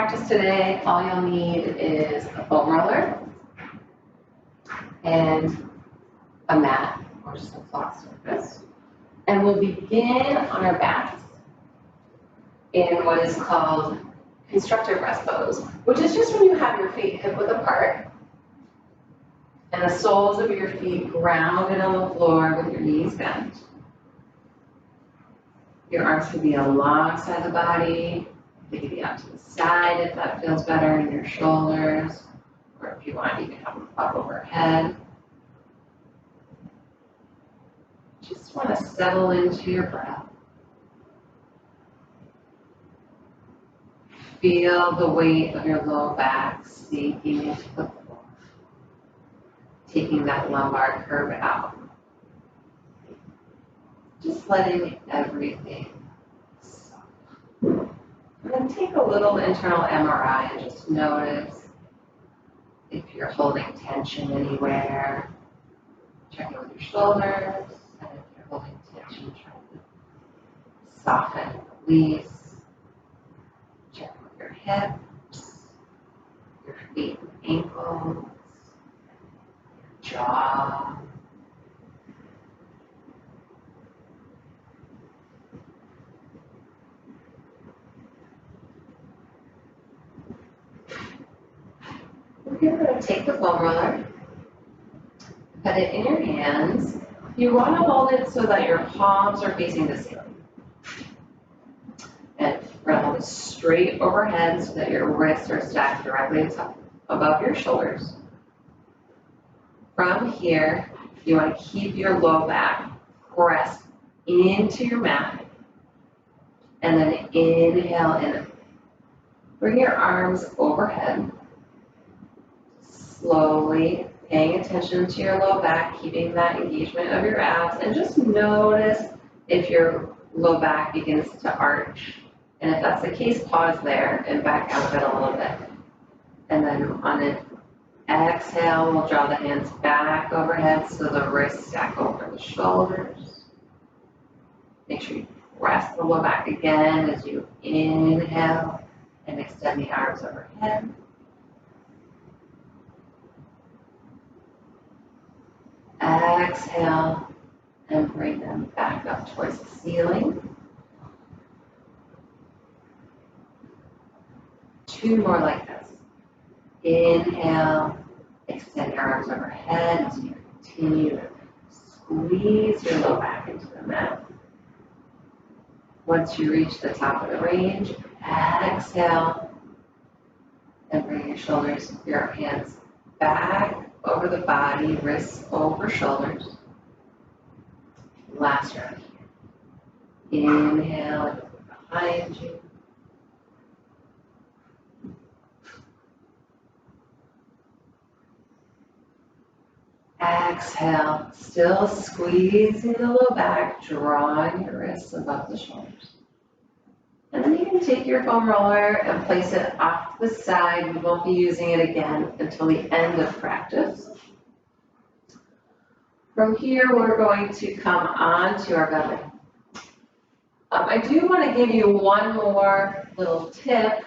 practice today, all you'll need is a foam roller and a mat or just a flat surface. And we'll begin on our backs in what is called Constructive Rest pose, which is just when you have your feet hip width apart and the soles of your feet grounded on the floor with your knees bent. Your arms can be alongside the body. They can be out to the side if that feels better in your shoulders, or if you want, you can have them up overhead. Just want to settle into your breath. Feel the weight of your low back sinking into the floor, taking that lumbar curve out. Just letting everything soften. And then take a little internal MRI and just notice if you're holding tension anywhere. Check in with your shoulders, and if you're holding tension, try to soften and release. Check in with your hips, your feet and ankles, your jaw. You're going to take the foam roller, put it in your hands. You want to hold it so that your palms are facing the ceiling. And we're going to hold it straight overhead so that your wrists are stacked directly above your shoulders. From here, you want to keep your low back pressed into your mat. And then inhale in. Bring your arms overhead. Slowly paying attention to your low back, keeping that engagement of your abs, and just notice if your low back begins to arch. And if that's the case, pause there and back out of it a little bit. And then on an exhale, we'll draw the hands back overhead so the wrists stack over the shoulders. Make sure you press the low back again as you inhale and extend the arms overhead. Exhale and bring them back up towards the ceiling. 2 more like this. Inhale, extend your arms overhead as you continue to squeeze your low back into the mat. Once you reach the top of the range, exhale and bring your shoulders, your hands back over the body, wrists over shoulders. Last round here. Inhale and look behind you. Exhale, still squeezing the low back, drawing your wrists above the shoulders. And then you can take your foam roller and place it off to the side. We won't be using it again until the end of practice. From here, we're going to come onto our belly. I do want to give you one more little tip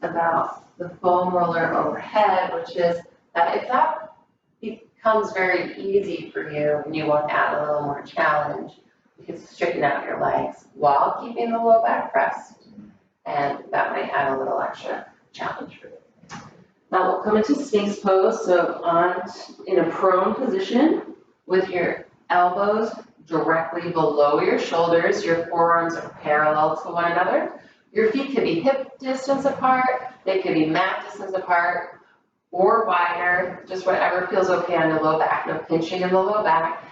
about the foam roller overhead, which is that if that becomes very easy for you and you want to add a little more challenge, you can straighten out your legs while keeping the low back pressed. And that might add a little extra challenge for you. Now we'll come into Sphinx pose, so in a prone position with your elbows directly below your shoulders, your forearms are parallel to one another. Your feet could be hip distance apart, they could be mat distance apart, or wider, just whatever feels okay on the low back, no pinching in the low back.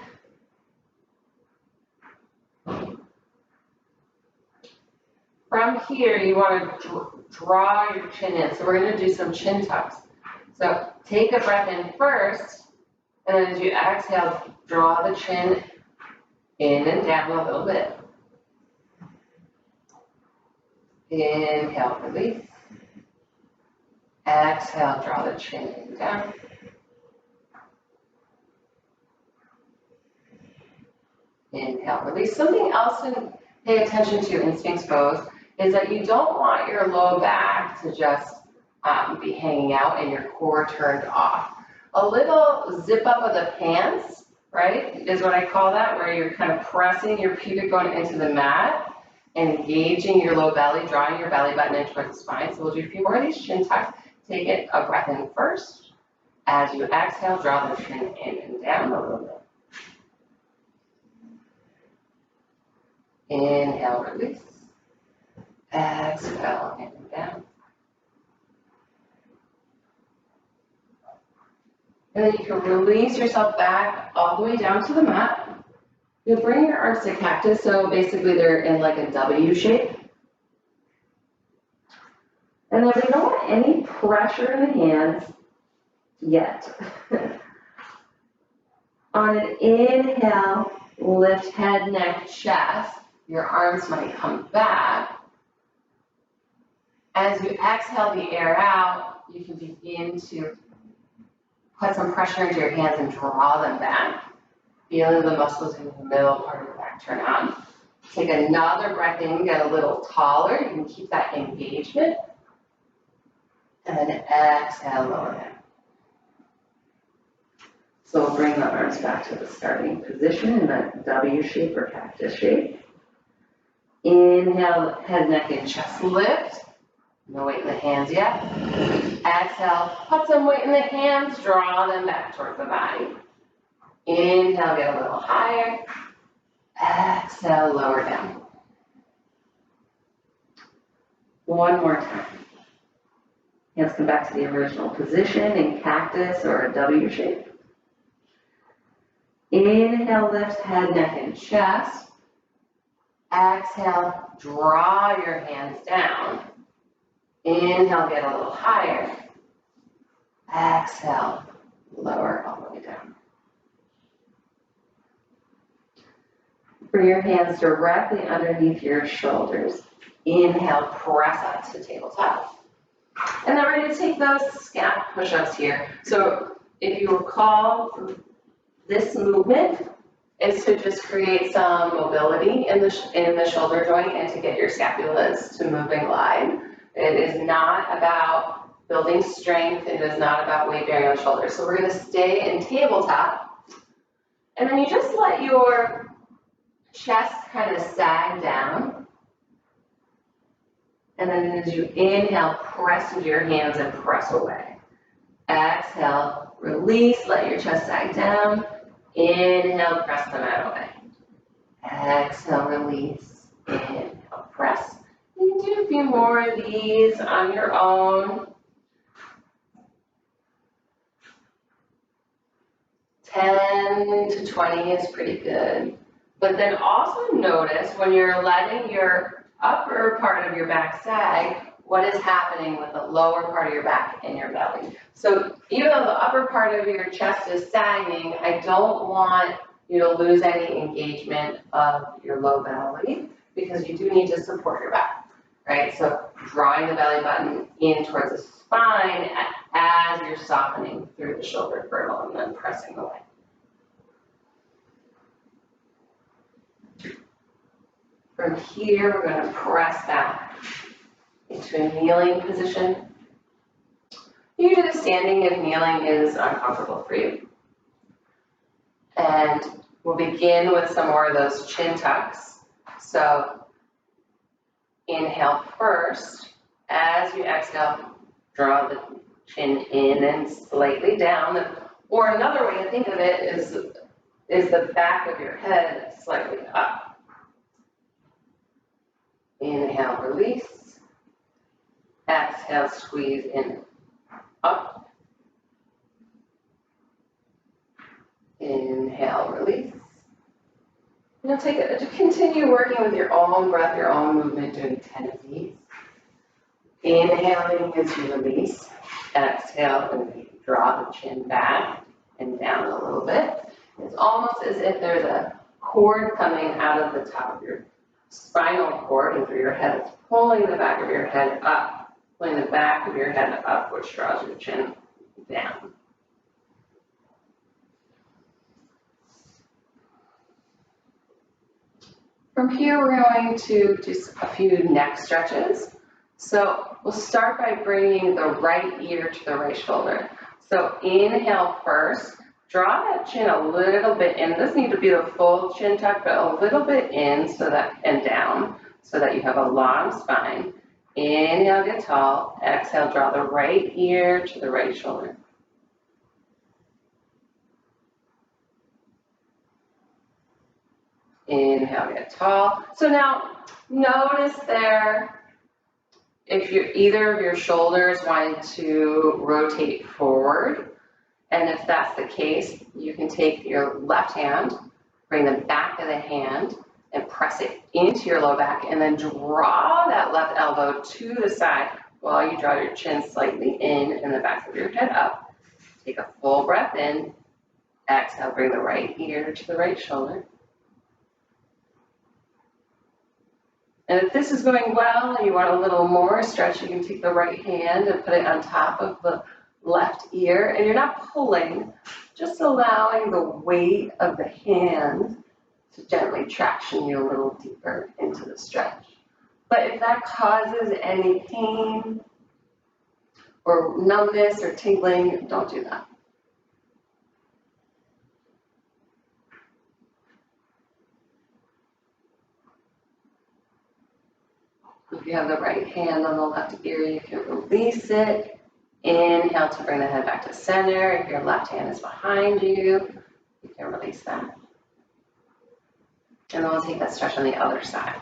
From here, you want to draw your chin in. So we're going to do some chin tucks. So take a breath in first, and then as you exhale, draw the chin in and down a little bit. Inhale, release. Exhale, draw the chin in and down. Inhale, release. Something else to pay attention to in Sphinx pose is that you don't want your low back to just would be hanging out and your core turned off. A little zip up of the pants, right, is what I call that, where you're kind of pressing your pubic bone into the mat, engaging your low belly, drawing your belly button in towards the spine. So we'll do a few more of these chin tucks. Take it a breath in first. As you exhale, draw the chin in and down a little bit. Inhale, release. Exhale, in and down. And then you can release yourself back all the way down to the mat. You'll bring your arms to cactus, so basically they're in like a W shape. And then we don't want any pressure in the hands yet. On an inhale, lift head, neck, chest. Your arms might come back. As you exhale the air out, you can begin to put some pressure into your hands and draw them back. Feeling the muscles in the middle part of your back turn on. Take another breath in, get a little taller. You can keep that engagement. And then exhale, lower down. So we'll bring the arms back to the starting position in that W shape or cactus shape. Inhale, head, neck, and chest lift. No weight in the hands yet. Exhale, put some weight in the hands, draw them back towards the body. Inhale, get a little higher. Exhale, lower down. One more time. Hands come back to the original position in cactus or a W shape. Inhale, lift head, neck, and chest. Exhale, draw your hands down. Inhale, get a little higher. Exhale, lower all the way down. Bring your hands directly underneath your shoulders. Inhale, press up to tabletop. And then we're going to take those scap push-ups here. So if you recall, this movement is to just create some mobility in the shoulder joint and to get your scapulas to move and glide. It is not about building strength. It is not about weight bearing on the shoulders. So we're going to stay in tabletop. And then you just let your chest kind of sag down. And then as you inhale, press into your hands and press away. Exhale, release, let your chest sag down. Inhale, press the mat away. Exhale, release. Inhale, press. You can do a few more of these on your own. 10 to 20 is pretty good. But then also notice when you're letting your upper part of your back sag, what is happening with the lower part of your back and your belly. So even though the upper part of your chest is sagging, I don't want you to lose any engagement of your low belly because you do need to support your back, right? So drawing the belly button in towards the spine as you're softening through the shoulder girdle and then pressing away. From here, we're going to press back into a kneeling position. You can do the standing if kneeling is uncomfortable for you. And we'll begin with some more of those chin tucks. So inhale first. As you exhale, draw the chin in and slightly down. Or another way to think of it is the back of your head slightly up. Inhale, release. Exhale, squeeze in, up. Inhale, release. You'll take it to continue working with your own breath, your own movement, doing 10 of these. Inhaling as you release. Exhale, and draw the chin back and down a little bit. It's almost as if there's a cord coming out of the top of your spinal cord and through your head. It's pulling the back of your head up, pulling the back of your head up, which draws your chin down. From here, we're going to do a few neck stretches. So we'll start by bringing the right ear to the right shoulder. So inhale first, draw that chin a little bit in. It doesn't need to be the full chin tuck, but a little bit in and down so that you have a long spine. Inhale, get tall. Exhale, draw the right ear to the right shoulder. Inhale, get tall. So now notice there, if either of your shoulders wanted to rotate forward, and if that's the case, you can take your left hand, bring the back of the hand, and press it into your low back, and then draw that left elbow to the side while you draw your chin slightly in and the back of your head up. Take a full breath in. Exhale, bring the right ear to the right shoulder. And if this is going well and you want a little more stretch, you can take the right hand and put it on top of the left ear. And you're not pulling, just allowing the weight of the hand to gently traction you a little deeper into the stretch. But if that causes any pain or numbness or tingling, don't do that. If you have the right hand on the left ear, you can release it. Inhale to bring the head back to center. If your left hand is behind you, you can release that. And then we'll take that stretch on the other side.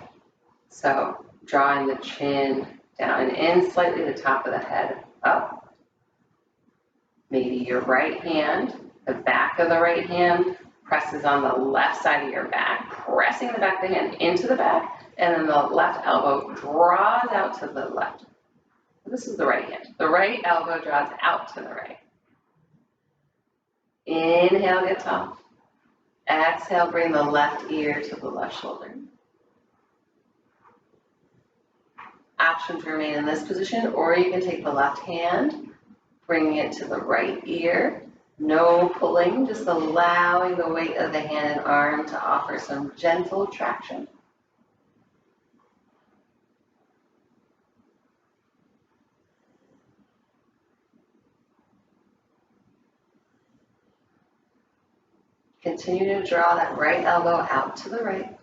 So drawing the chin down and in slightly, the top of the head up. Maybe your right hand, the back of the right hand presses on the left side of your back, pressing the back of the hand into the back, and then the left elbow draws out to the left. This is the right hand. The right elbow draws out to the right. Inhale, get tall. Exhale, bring the left ear to the left shoulder. Option to remain in this position, or you can take the left hand, bring it to the right ear. No pulling, just allowing the weight of the hand and arm to offer some gentle traction. Continue to draw that right elbow out to the right.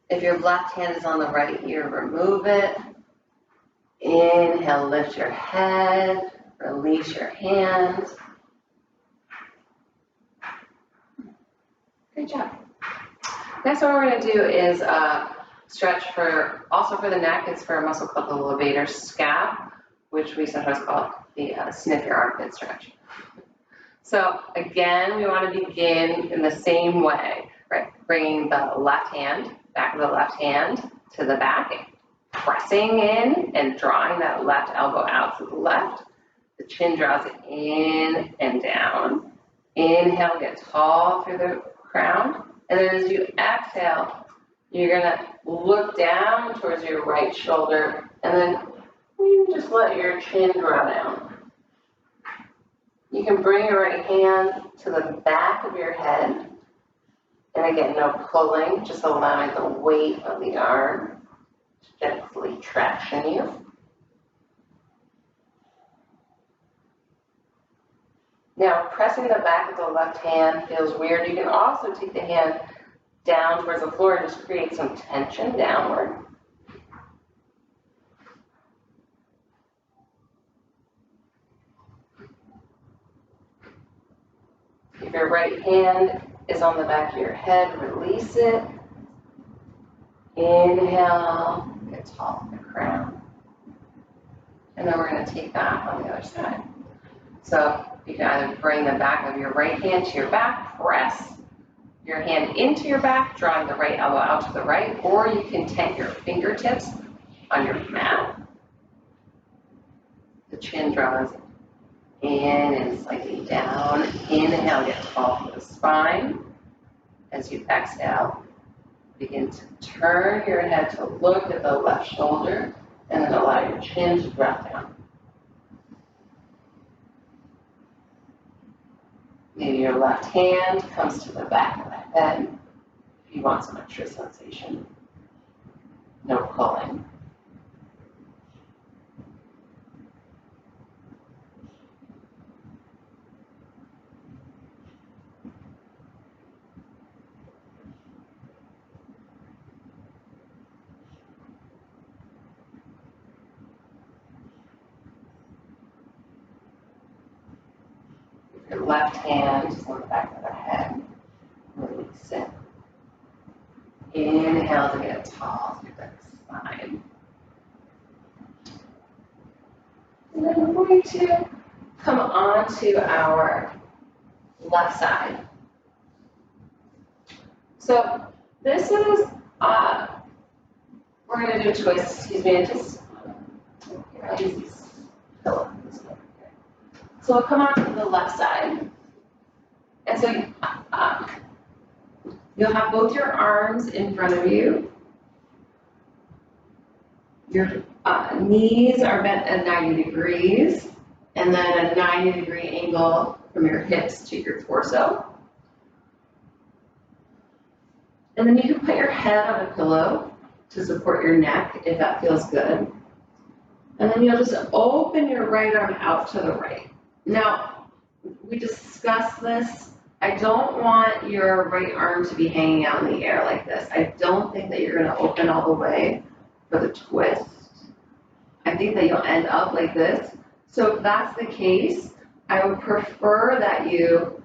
If your left hand is on the right ear, remove it. Inhale, lift your head, release your hands. Great job. Next one we're going to do is stretch also for the neck. It's for a muscle called the Levator Scap, which we sometimes call the sniff your armpit stretch. So again, we want to begin in the same way, right? Bringing the left hand, back of the left hand to the back, pressing in and drawing that left elbow out to the left. The chin draws in and down. Inhale, get tall through the crown. And then as you exhale, you're going to look down towards your right shoulder, and then you just let your chin draw down. You can bring your right hand to the back of your head. And again, no pulling, just allowing the weight of the arm to gently traction you. Now, pressing the back of the left hand feels weird. You can also take the hand down towards the floor and just create some tension downward. If your right hand is on the back of your head, release it. Inhale, get tall in the crown. And then we're going to take that on the other side. So you can either bring the back of your right hand to your back, press your hand into your back, drawing the right elbow out to the right, or you can tent your fingertips on your mat. The chin draws in and slightly down. Inhale, get tall for the spine. As you exhale, begin to turn your head to look at the left shoulder, and then allow your chin to drop down. Maybe your left hand comes to the back of the head. If you want some extra sensation. No pulling. Your left hand is on the back of the head. Release it. Inhale to get tall through the spine. And then we're going to come onto our left side. So this is, we're going to do a twist, excuse me, and just, here, I'll use this pillow. So we'll come onto the left side. And so you'll have both your arms in front of you. Your knees are bent at 90 degrees, and then a 90-degree angle from your hips to your torso. And then you can put your head on a pillow to support your neck if that feels good. And then you'll just open your right arm out to the right. Now, we discussed this. I don't want your right arm to be hanging out in the air like this. I don't think that you're going to open all the way for the twist. I think that you'll end up like this. So if that's the case, I would prefer that you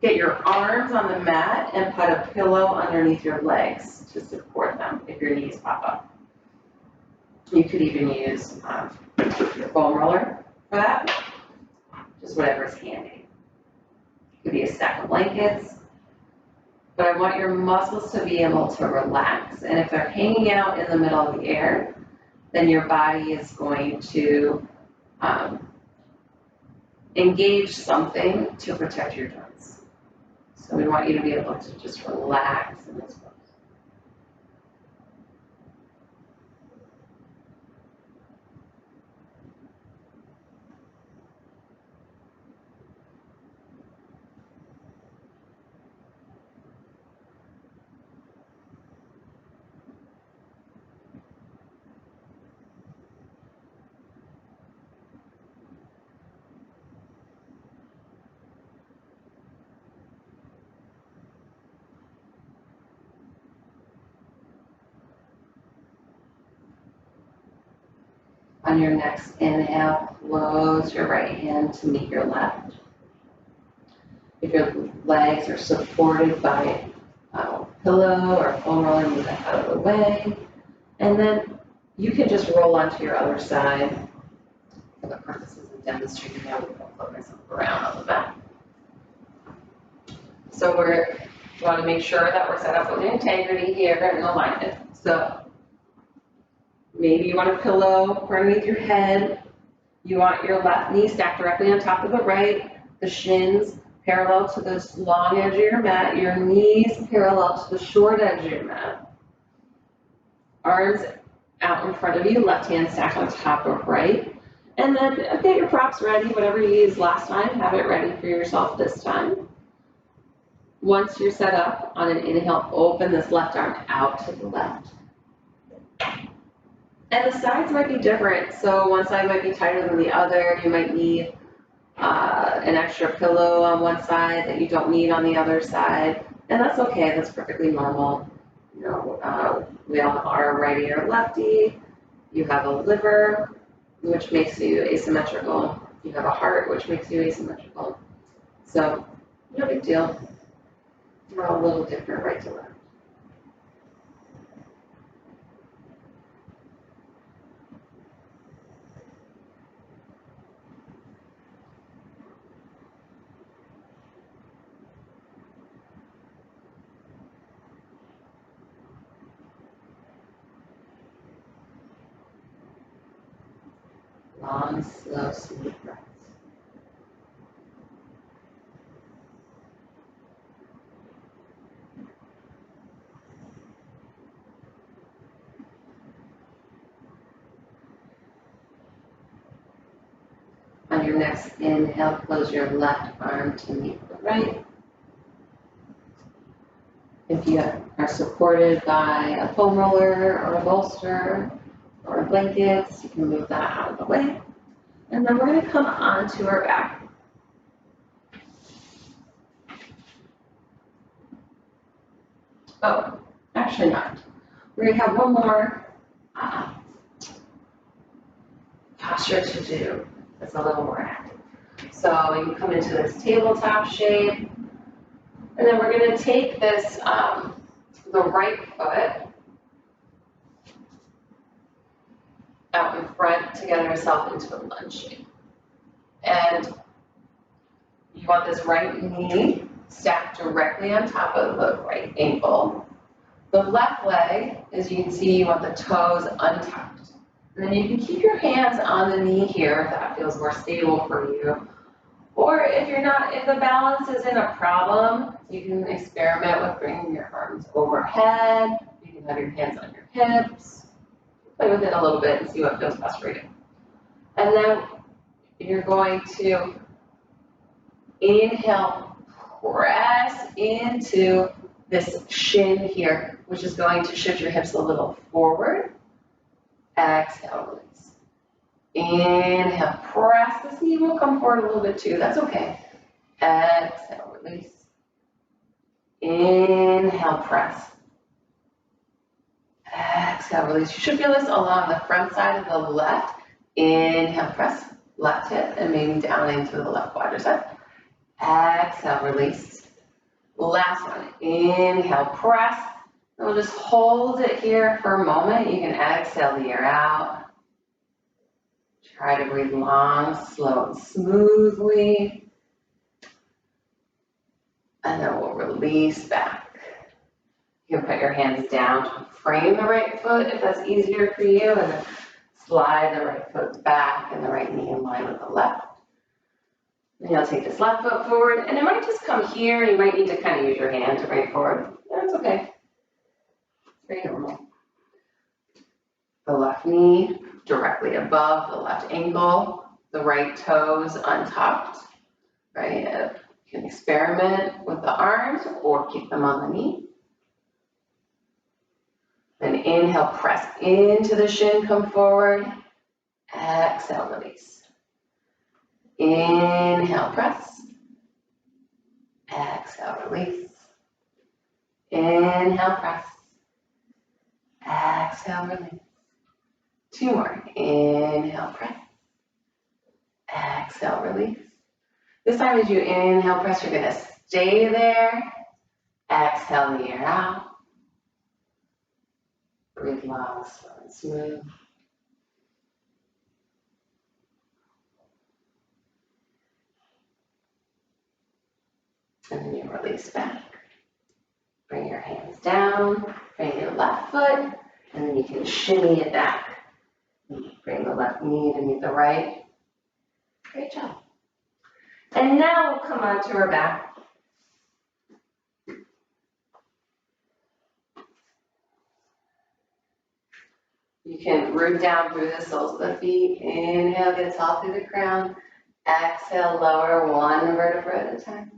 get your arms on the mat and put a pillow underneath your legs to support them if your knees pop up. You could even use your foam roller for that, just whatever's handy. It could be a stack of blankets, but I want your muscles to be able to relax. And if they're hanging out in the middle of the air, then your body is going to engage something to protect your joints. So we want you to be able to just relax in this pose. On your next inhale, close your right hand to meet your left. If your legs are supported by a pillow or a foam roller, move that out of the way. And then you can just roll onto your other side. For the purposes of demonstrating how we can flip myself around on the mat. So we want to make sure that we're set up with integrity here and alignment. So maybe you want a pillow underneath your head. You want your left knee stacked directly on top of the right, the shins parallel to the long edge of your mat, your knees parallel to the short edge of your mat. Arms out in front of you, left hand stacked on top of right. And then get your props ready, whatever you used last time, have it ready for yourself this time. Once you're set up, on an inhale, open this left arm out to the left. And the sides might be different, so one side might be tighter than the other. You might need an extra pillow on one side that you don't need on the other side, and that's okay. That's perfectly normal. You know, we all are righty or lefty. You have a liver, which makes you asymmetrical. You have a heart, which makes you asymmetrical. So, no big deal. We're all a little different, right to left. Long, slow, smooth breaths. On your next inhale, close your left arm to meet the right. If you are supported by a foam roller or a bolster or blankets, you can move that out of the way. And then we're going to come onto our back. Oh, actually not. We're going to have one more posture to do that's a little more active. So you come into this tabletop shape, and then we're going to take this, the right foot out in front to get ourselves into a lunge shape. And you want this right knee stacked directly on top of the right ankle. The left leg, as you can see, you want the toes untucked. And then you can keep your hands on the knee here if that feels more stable for you. Or if you're not, if the balance isn't a problem, you can experiment with bringing your arms overhead. You can have your hands on your hips. Play with it a little bit and see what feels best for you. And then you're going to inhale, press into this shin here, which is going to shift your hips a little forward. Exhale, release. Inhale, press. This knee will come forward a little bit too. That's okay. Exhale, release. Inhale, press. Exhale, release. You should feel this along the front side of the left. Inhale, press. Left hip and maybe down into the left quadricep. Exhale, release. Last one. Inhale, press. And we'll just hold it here for a moment. You can exhale the air out. Try to breathe long, slow, and smoothly. And then we'll release back. You can put your hands down to frame the right foot if that's easier for you, and then slide the right foot back and the right knee in line with the left. And you'll take this left foot forward, and it might just come here. You might need to kind of use your hand to bring it forward. That's okay. It's very normal. The left knee directly above the left ankle, the right toes untucked, right? You can experiment with the arms or keep them on the knee. Then inhale, press into the shin, come forward. Exhale, release. Inhale, press. Exhale, release. Inhale, press. Exhale, release. Two more. Inhale, press. Exhale, release. This time as you inhale, press, you're going to stay there. Exhale the air out. Breathe long, slow, and smooth. And then you release back. Bring your hands down. Bring your left foot. And then you can shimmy it back. Bring the left knee to meet the right. Great job. And now we'll come onto our back. You can root down through the soles of the feet. Inhale, get tall through the crown. Exhale, lower one vertebra at a time.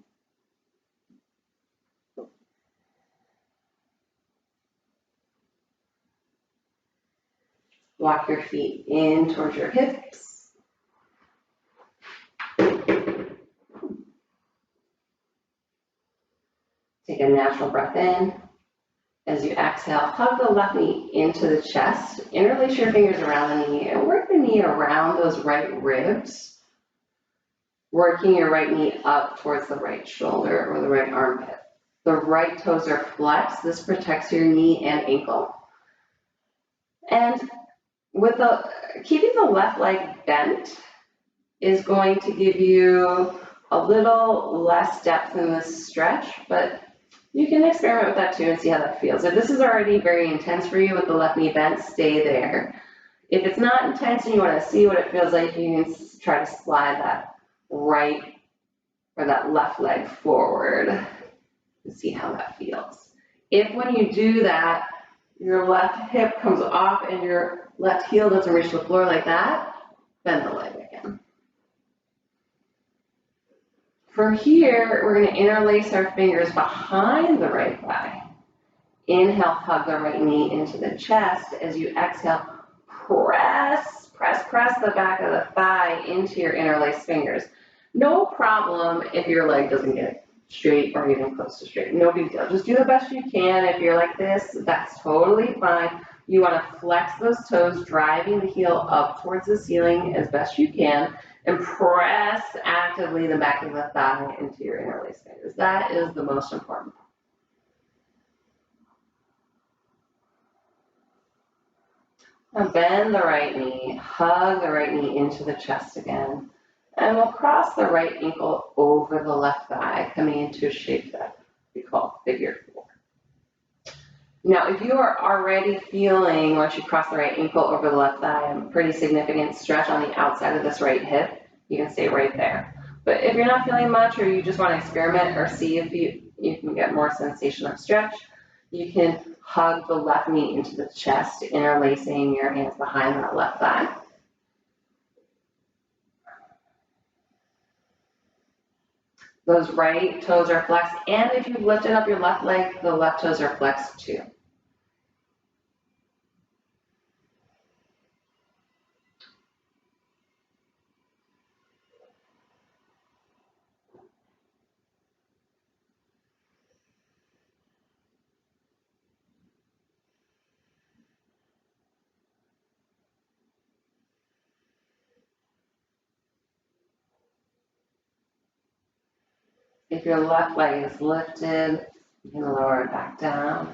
Walk your feet in towards your hips. Take a natural breath in. As you exhale, hug the left knee into the chest. Interlace your fingers around the knee and work the knee around those right ribs. Working your right knee up towards the right shoulder or the right armpit. The right toes are flexed. This protects your knee and ankle. And with keeping the left leg bent is going to give you a little less depth in this stretch, but you can experiment with that too and see how that feels. If this is already very intense for you with the left knee bent, stay there. If it's not intense and you want to see what it feels like, you can try to slide that right or that left leg forward and see how that feels. If when you do that, your left hip comes off and your left heel doesn't reach the floor like that, bend the leg again. From here, we're going to interlace our fingers behind the right thigh. Inhale, hug the right knee into the chest. As you exhale, press the back of the thigh into your interlaced fingers. No problem if your leg doesn't get straight or even close to straight. No big deal. Just do the best you can. If you're like this, that's totally fine. You want to flex those toes, driving the heel up towards the ceiling as best you can, and press actively the back of the thigh into your interlaced fingers. That is the most important part. Now bend the right knee, hug the right knee into the chest again, and we'll cross the right ankle over the left thigh, coming into a shape that we call figure 4. Now, if you are already feeling, once you cross the right ankle over the left thigh, a pretty significant stretch on the outside of this right hip, you can stay right there. But if you're not feeling much, or you just want to experiment or see if you can get more sensation of stretch, you can hug the left knee into the chest, interlacing your hands behind that left thigh. Those right toes are flexed, and if you've lifted up your left leg, the left toes are flexed too. If your left leg is lifted, you can lower it back down.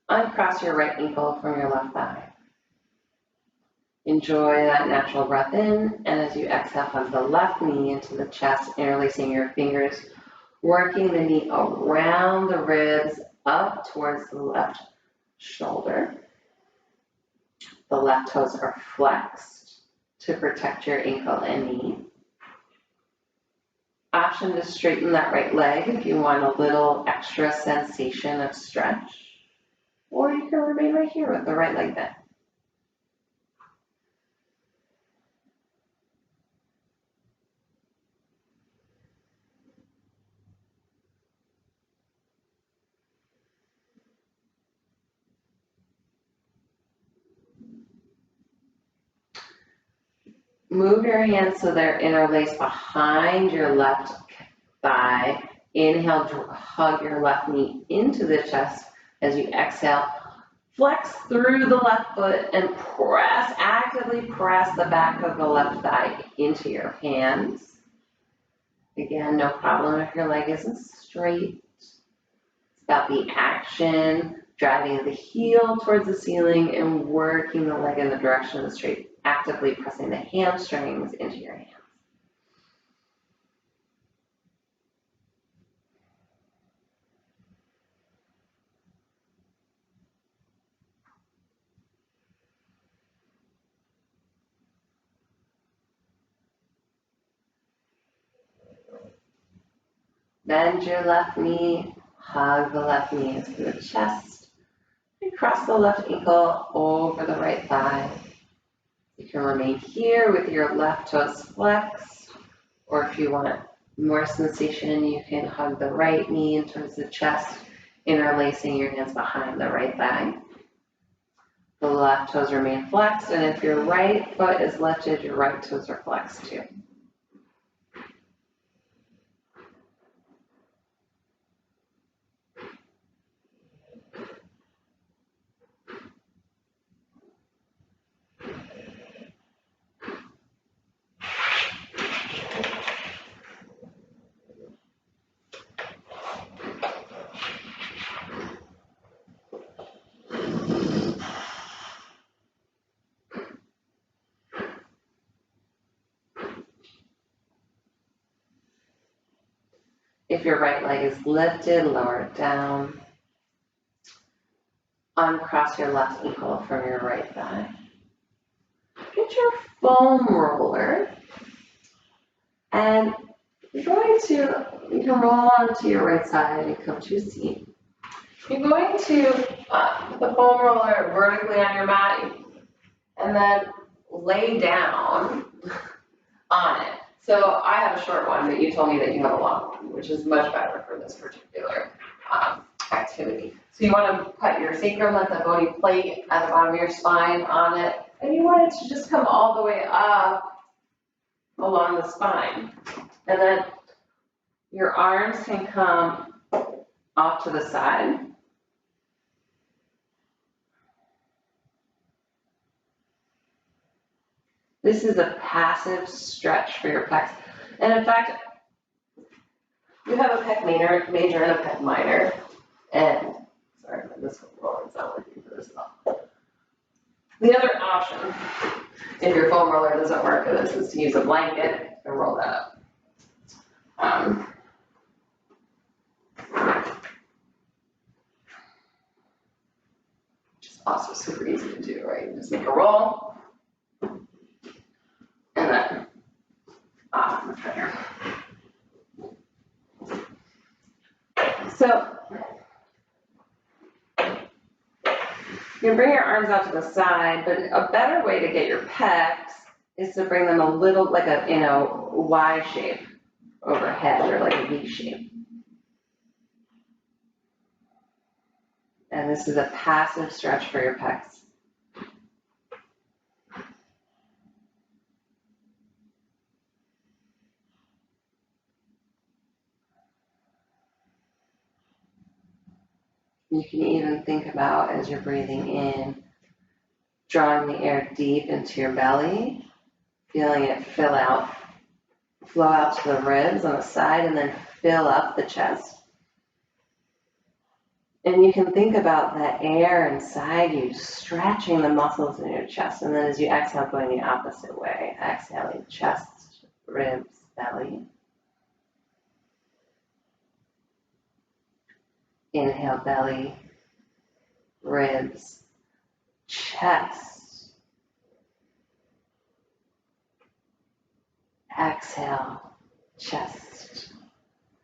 Uncross your right ankle from your left thigh. Enjoy that natural breath in, and as you exhale, hug the left knee into the chest, interlacing your fingers, working the knee around the ribs, up towards the left shoulder. The left toes are flexed to protect your ankle and knee. Option to straighten that right leg if you want a little extra sensation of stretch, or you can remain right here with the right leg bent. Move your hands so they're interlaced behind your left thigh. Inhale, hug your left knee into the chest. As you exhale, flex through the left foot and actively press the back of the left thigh into your hands. Again, no problem if your leg isn't straight. It's about the action, driving the heel towards the ceiling and working the leg in the direction of the straight, actively pressing the hamstrings into your hands. Bend your left knee, hug the left knee into the chest, and cross the left ankle over the right thigh. You can remain here with your left toes flexed, or if you want more sensation, you can hug the right knee in towards the chest, interlacing your hands behind the right thigh. The left toes remain flexed, and if your right foot is lifted, your right toes are flexed too. If your right leg is lifted, lower it down. Uncross your left ankle from your right thigh. Get your foam roller, and you're going to, you can roll onto your right side and come to a seat. You're going to put the foam roller vertically on your mat, and then lay down on it. So I have a short one, but you told me that you have a long one, which is much better for this particular activity. So you want to put your sacrum, that's a bony plate at the bottom of your spine on it, and you want it to just come all the way up along the spine. And then your arms can come off to the side. This is a passive stretch for your pecs. And in fact, you have a pec major and a pec minor. And, sorry, this roller is not working for this though. The other option, if your foam roller doesn't work for this, is to use a blanket and roll that up. Which is also super easy to do, right? You just make a roll. And then off the trigger. So you can bring your arms out to the side, but a better way to get your pecs is to bring them a little like a, Y shape overhead or like a V shape. And this is a passive stretch for your pecs. You can even think about, as you're breathing in, drawing the air deep into your belly, feeling it flow out to the ribs on the side, and then fill up the chest. And you can think about that air inside you stretching the muscles in your chest. And then as you exhale, going the opposite way, exhaling chest, ribs, belly. Inhale, belly, ribs, chest. Exhale, chest,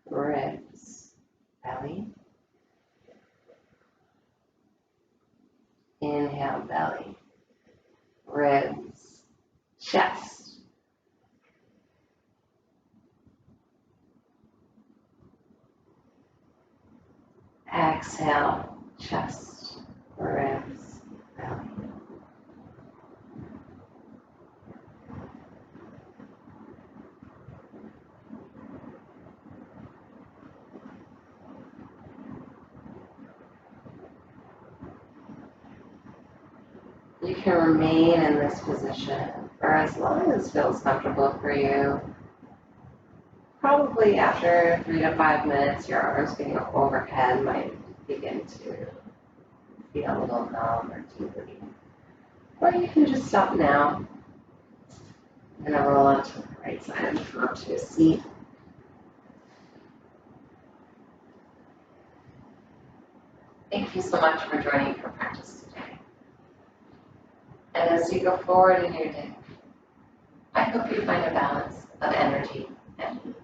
ribs, belly. Inhale, belly, ribs, chest. Exhale, chest, ribs, belly. You can remain in this position for as long as feels comfortable for you. Probably after 3 to 5 minutes, your arms being overhead might begin to feel a little numb or tingly. Or you can just stop now. And then roll onto the right side and come up to a seat. Thank you so much for joining for practice today. And as you go forward in your day, I hope you find a balance of energy and